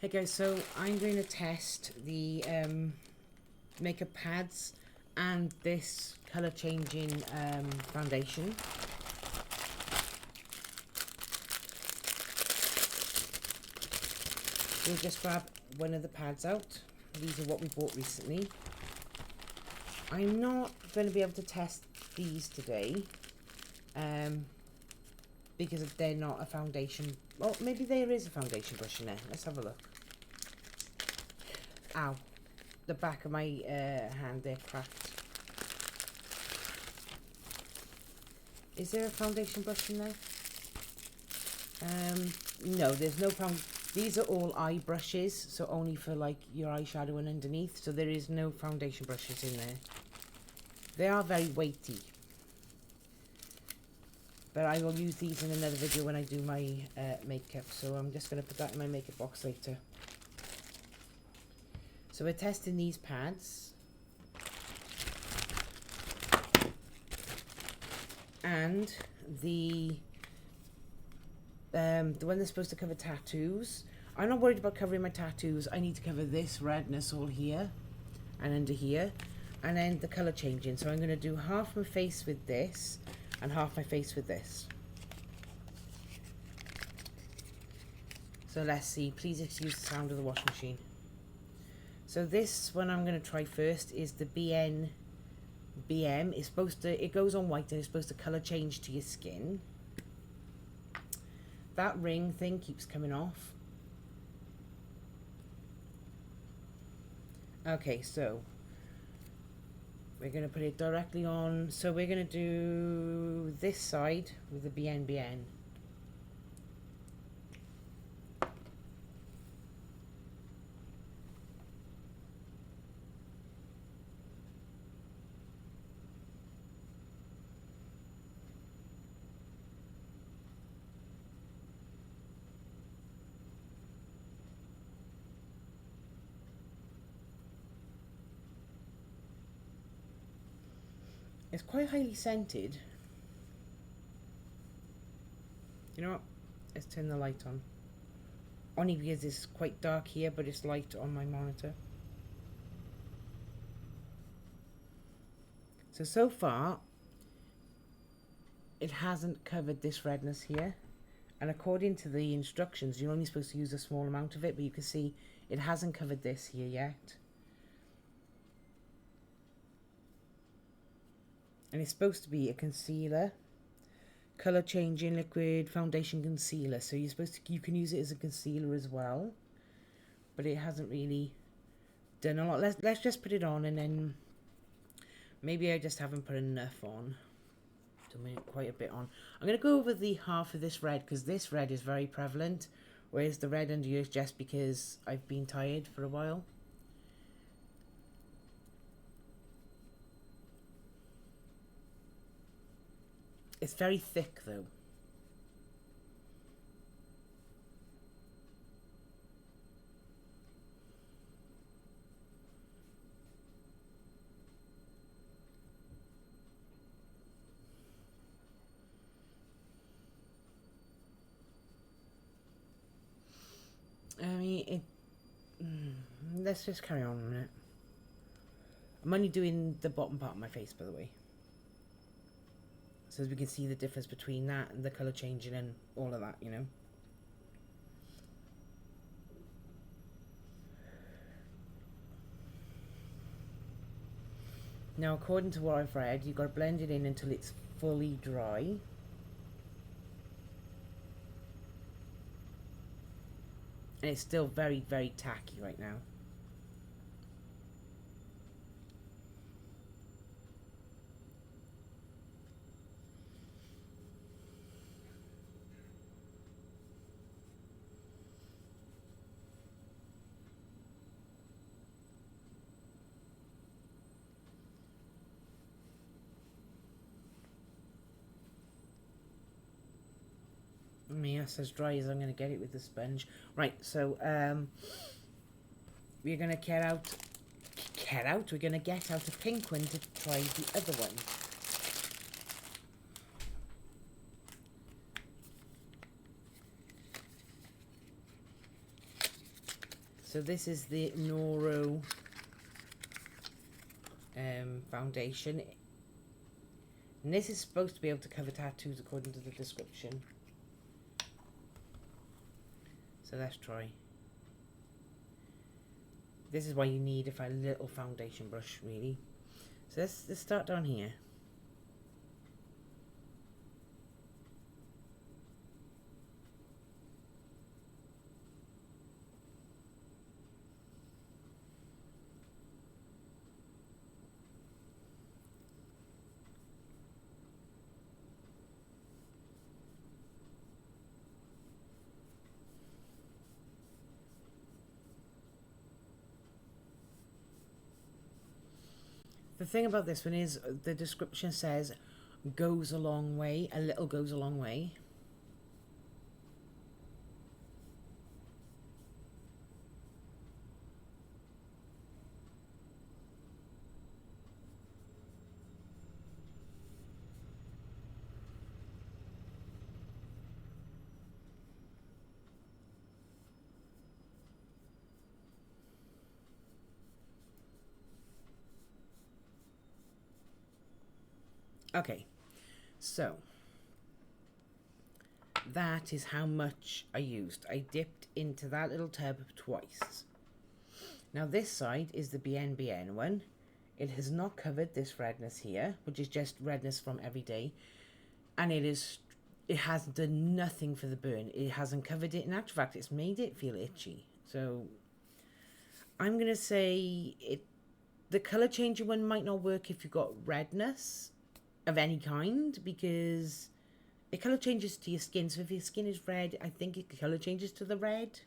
Hey guys, so I'm going to test the makeup pads and this colour changing foundation. We'll just grab one of the pads out. These are what we bought recently. I'm not going to be able to test these today because they're not a foundation. Well, maybe there is a foundation brush in there. Let's have a look. Ow, the back of my hand there cracked. Is there a foundation brush in there? No, there's no these are all eye brushes, so only for like your eyeshadow and underneath, so there is no foundation brushes in there. They are very weighty, but I will use these in another video when I do my makeup, so I'm just going to put that in my makeup box later. So we're testing these pads and the one that's supposed to cover tattoos. I'm not worried about covering my tattoos. I need to cover this redness all here and under here, and then the colour changing. So I'm going to do half my face with this and half my face with this. So let's see. Please excuse the sound of the washing machine. So this one I'm going to try first is the BMBN. It's supposed to, it goes on white and it's supposed to colour change to your skin. That ring thing keeps coming off. Okay, so we're going to put it directly on. So we're going to do this side with the BMBN. It's quite highly scented. You know what? Let's turn the light on. Only because it's quite dark here, but it's light on my monitor. So far, it hasn't covered this redness here. And according to the instructions, you're only supposed to use a small amount of it, but you can see it hasn't covered this here yet. And it's supposed to be a concealer, colour changing liquid foundation concealer. So you're supposed to, you can use it as a concealer as well, but it hasn't really done a lot. Let's just put it on, and then maybe I just haven't put enough on. Quite a bit on. I'm going to go over the half of this red because this red is very prevalent, whereas the red under here is just because I've been tired for a while. It's very thick though. I mean, let's just carry on a minute. I'm only doing the bottom part of my face, by the way. So as we can see the difference between that and the colour changing and all of that, you know. Now, according to what I've read, you've got to blend it in until it's fully dry. And it's still very, very tacky right now. I mean, that's as dry as I'm going to get it with the sponge. Right, so we're going to get out a pink one to try the other one. So this is the NORO foundation. And this is supposed to be able to cover tattoos according to the description. So let's try. This is why you need a little foundation brush, really. So let's start down here. The thing about this one is the description says goes a long way, a little goes a long way. Okay, so that is how much I used. I dipped into that little tub twice. Now this side is the BMBN one. It has not covered this redness here, which is just redness from every day. And it has done nothing for the burn. It hasn't covered it. In actual fact, it's made it feel itchy. So I'm going to say the colour changer one might not work if you've got redness of any kind, because it colour changes to your skin. So if your skin is red, I think it colour changes to the red.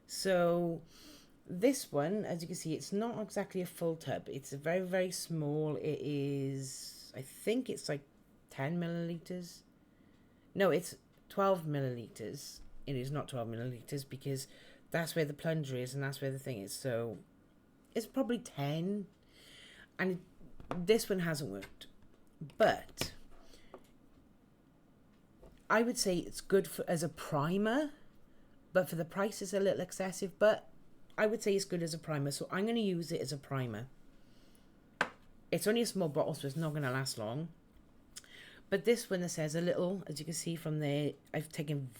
So this one, as you can see, it's not exactly a full tub. It's a very, very small. It is, I think it's like 10 millilitres. No, it's 12 millilitres. It is not 12 millilitres because that's where the plunger is and that's where the thing is. So it's probably 10. And this one hasn't worked. But I would say it's good as a primer, but for the price it's a little excessive, but I would say it's good as a primer. So I'm going to use it as a primer. It's only a small bottle, so it's not going to last long. But this one that says a little, as you can see from there, I've taken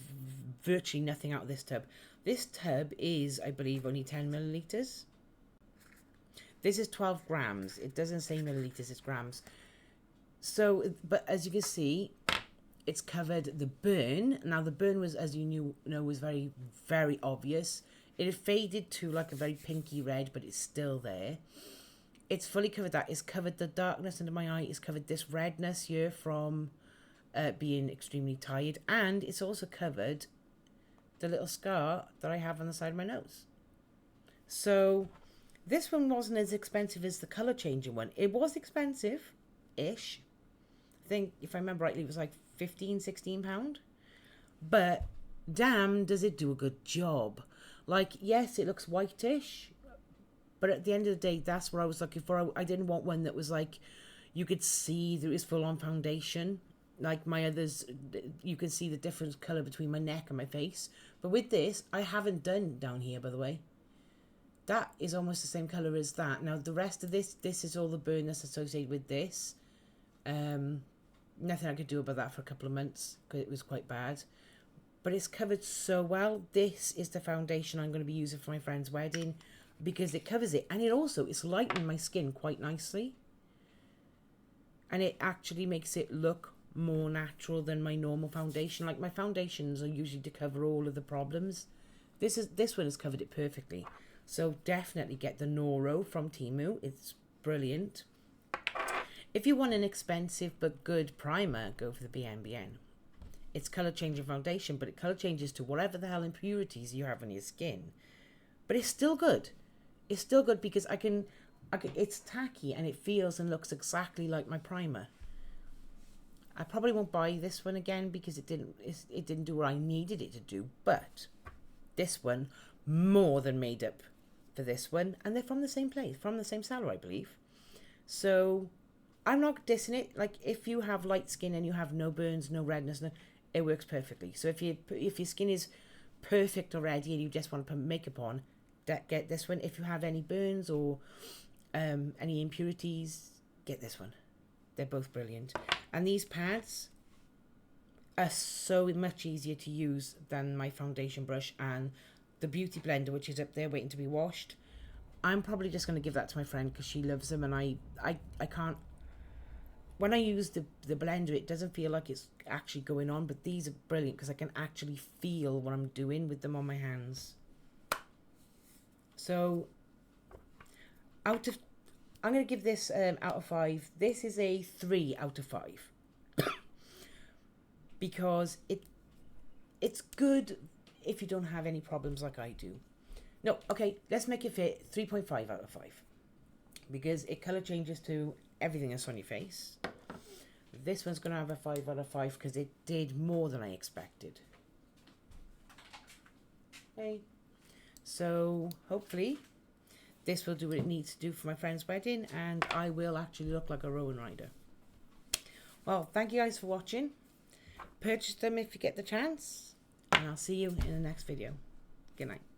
virtually nothing out of this tub. This tub is, I believe, only 10 millilitres. This is 12 grams. It doesn't say millilitres, it's grams. So, but as you can see, it's covered the burn. Now the burn was, as you know, was very, very obvious. It had faded to like a very pinky red, but it's still there. It's fully covered that. It's covered the darkness under my eye. It's covered this redness here from being extremely tired. And it's also covered the little scar that I have on the side of my nose. So this one wasn't as expensive as the colour changing one. It was expensive-ish. I think, if I remember rightly, it was like £15-16. But damn, does it do a good job. Like, yes, it looks whitish, but at the end of the day, that's what I was looking for. I didn't want one that was like, you could see that it was full on foundation. Like my others, you can see the different colour between my neck and my face. But with this, I haven't done down here, by the way. That is almost the same colour as that. Now, the rest of this is all the burn that's associated with this. Nothing I could do about that for a couple of months because it was quite bad. But it's covered so well. This is the foundation I'm going to be using for my friend's wedding because it covers it. And it's lightening my skin quite nicely. And it actually makes it look more natural than my normal foundation. Like my foundations are usually to cover all of the problems. This one has covered it perfectly. So definitely get the NORO from Temu. It's brilliant. If you want an expensive but good primer, go for the BMBN. It's colour changing foundation, but it colour changes to whatever the hell impurities you have on your skin. But it's still good. It's still good because it's tacky and it feels and looks exactly like my primer. I probably won't buy this one again because it didn't do what I needed it to do. But this one more than made up for this one, and they're from the same place, from the same seller, I believe. So I'm not dissing it. Like if you have light skin and you have no burns, no redness, it works perfectly. So if your skin is perfect already and you just want to put makeup on, get this one. If you have any burns or any impurities, get this one. They're both brilliant. And these pads are so much easier to use than my foundation brush and the beauty blender, which is up there waiting to be washed. I'm probably just going to give that to my friend because she loves them, and I can't. When I use the blender, it doesn't feel like it's actually going on, but these are brilliant because I can actually feel what I'm doing with them on my hands. So I'm going to give this out of 5. This is a 3 out of 5 because it's good if you don't have any problems like I do. No, okay, let's make it fit 3.5 out of 5 because it color changes to everything that's on your face. This one's going to have a 5 out of 5 because it did more than I expected. Okay, so hopefully this will do what it needs to do for my friend's wedding, and I will actually look like a Rowan rider. Well, thank you guys for watching. Purchase them if you get the chance, and I'll see you in the next video. Good night.